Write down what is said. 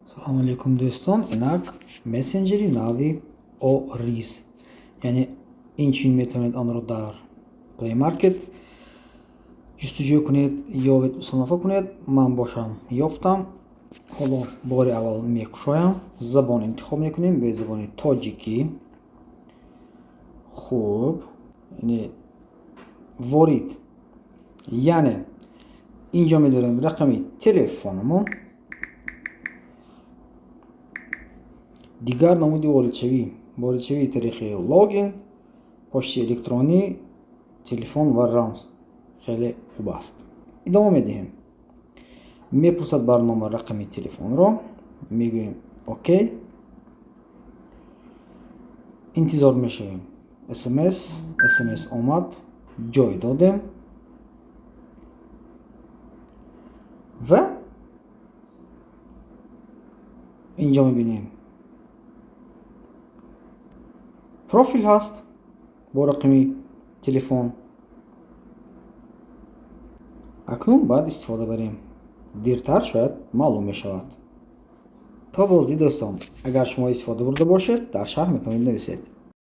Assalomu alaykum do'ston. Inak messenjeri navi ORIS. Ya'ni این میتونید آن رو در پلی مارکت جستجو کنید یا مصنفه کنید. من باشم یافتم. حالا بار اول میکشایم. زبان انتخاب میکنیم به زبان تاجیکی. خوب، یعنی وارد، یعنی اینجا میذاریم رقم تلفنمون. دیگر نمودی واردشوی طریق لاگین، پشت الکترونی، تلفن و رمز. خیلی خوب است. ادامه میدهیم. میپرسد برنامه رقم تلفن رو. میگوییم اوکی. انتظار میشویم. SMS آمد. جای دادیم و اینجا میبینیم پروفیل هست با رقم تلفن. اکنون باید استفاده بریم. دیرتر شاید معلوم می شود. تا بازدید دوستان. اگر شما استفاده برده باشید در شرح میتونید نویسید.